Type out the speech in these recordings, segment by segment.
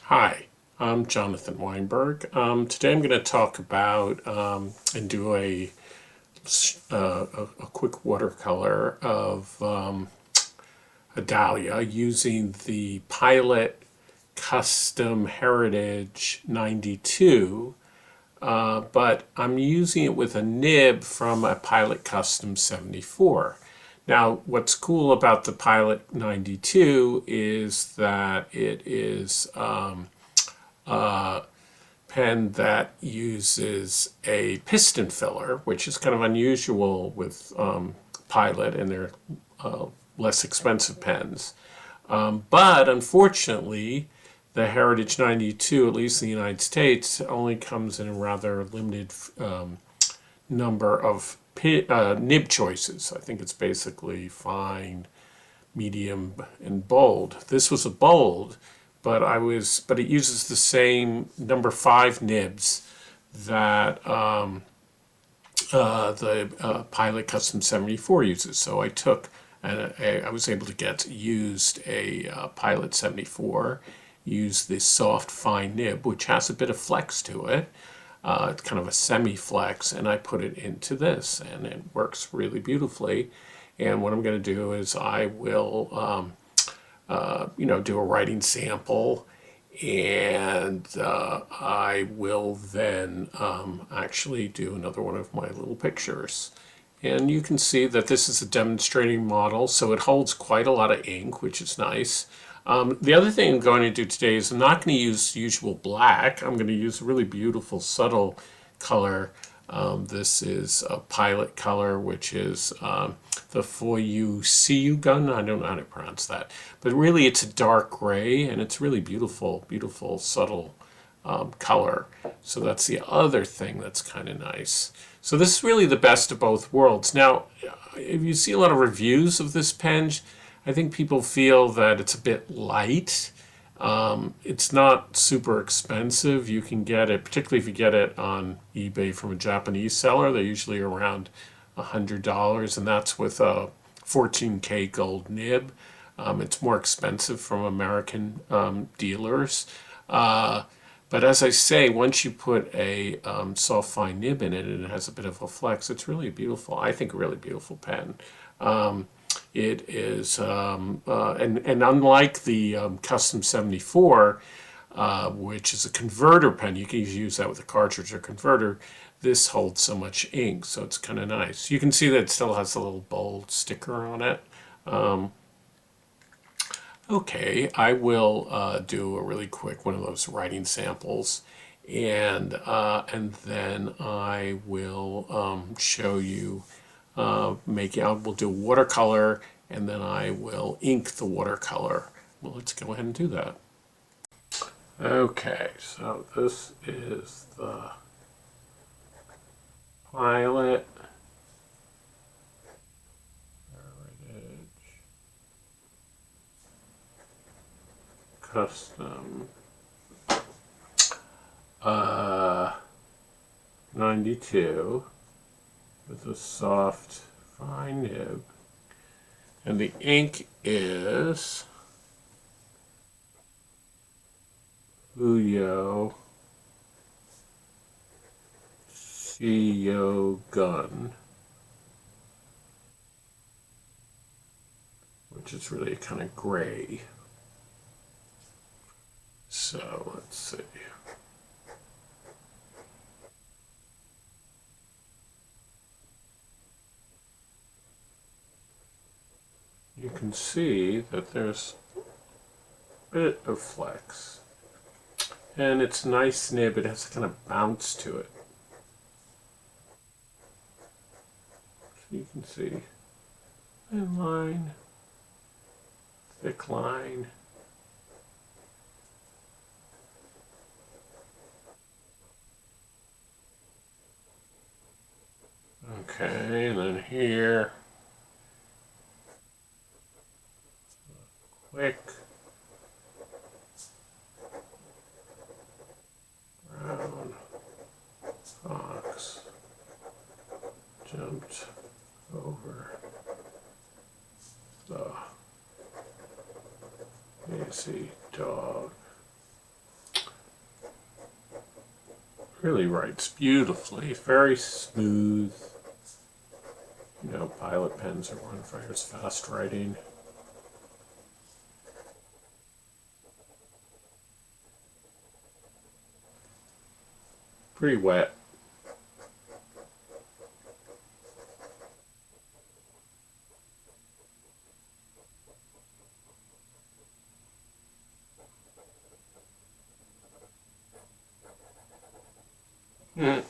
Hi, I'm Jonathan Weinberg. Today I'm going to talk about and do a quick watercolor of a dahlia using the Pilot Custom Heritage 92, but I'm using it with a nib from a Pilot Custom 74. Now, what's cool about the Pilot 92 is that it is pen that uses a piston filler, which is kind of unusual with Pilot, and they're less expensive pens. But unfortunately, the Heritage 92, at least in the United States, only comes in a rather limited number of nib choices. I think it's basically fine, medium, and bold. This was a bold, but it uses the same number 5 nibs that the Pilot Custom 74 uses. So I took and I was able to get used a Pilot 74, use this soft fine nib, which has a bit of flex to it. It's kind of a semi-flex, and I put it into this, and it works really beautifully. And what I'm going to do is I will, do a writing sample, and I will then actually do another one of my little pictures. And you can see that this is a demonstrating model, so it holds quite a lot of ink, which is nice. The other thing I'm going to do today is I'm not going to use usual black. I'm going to use a really beautiful, subtle color. This is a Pilot color, which is the Foyu gun. I don't know how to pronounce that. But really, it's a dark gray, and it's really beautiful, beautiful, subtle color. So that's the other thing that's kind of nice. So this is really the best of both worlds. Now, if you see a lot of reviews of this pen, I think people feel that it's a bit light. It's not super expensive. You can get it, particularly if you get it on eBay from a Japanese seller. They're usually around $100, and that's with a 14K gold nib. It's more expensive from American dealers. But as I say, once you put a soft fine nib in it and it has a bit of a flex, it's really beautiful. I think a really beautiful pen. It is, and unlike the Custom 74, which is a converter pen, you can use that with a cartridge or converter. This holds so much ink, so it's kind of nice. You can see that it still has a little bold sticker on it. Okay, I will do a really quick one of those writing samples, and then I will show you we'll do watercolor, and then I will ink the watercolor. Well, let's go ahead and do that. Okay, so this is the Pilot Heritage Custom 92 with a soft fine nib, and the ink is Fuyo gun, which is really kind of gray. So let's see. You can see that there's a bit of flex, and it's nice nib. It has a kind of bounce to it. So you can see thin line, thick line. Okay, and then here, quick brown fox jumped over the lazy dog. really writes beautifully, very smooth. You know, Pilot pens are one for its fast writing. Pretty wet. Mm.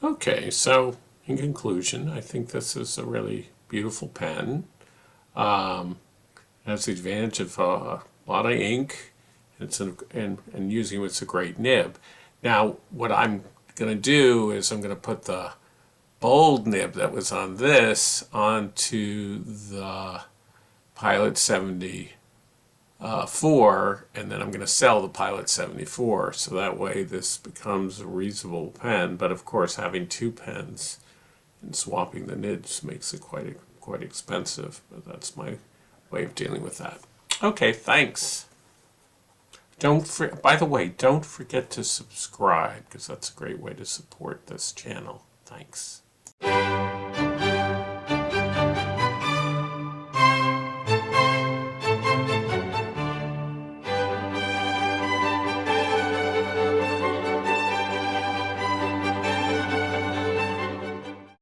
Okay, so in conclusion, I think this is a really beautiful pen. It has the advantage of a lot of ink, and using it with a great nib. Now, what I'm going to do is I'm going to put the bold nib that was on this onto the Pilot 74, and then I'm going to sell the Pilot 74, so that way this becomes a reasonable pen. But of course, having two pens and swapping the nibs makes it quite expensive. But that's my way of dealing with that. Okay, thanks. By the way, don't forget to subscribe, because that's a great way to support this channel. Thanks.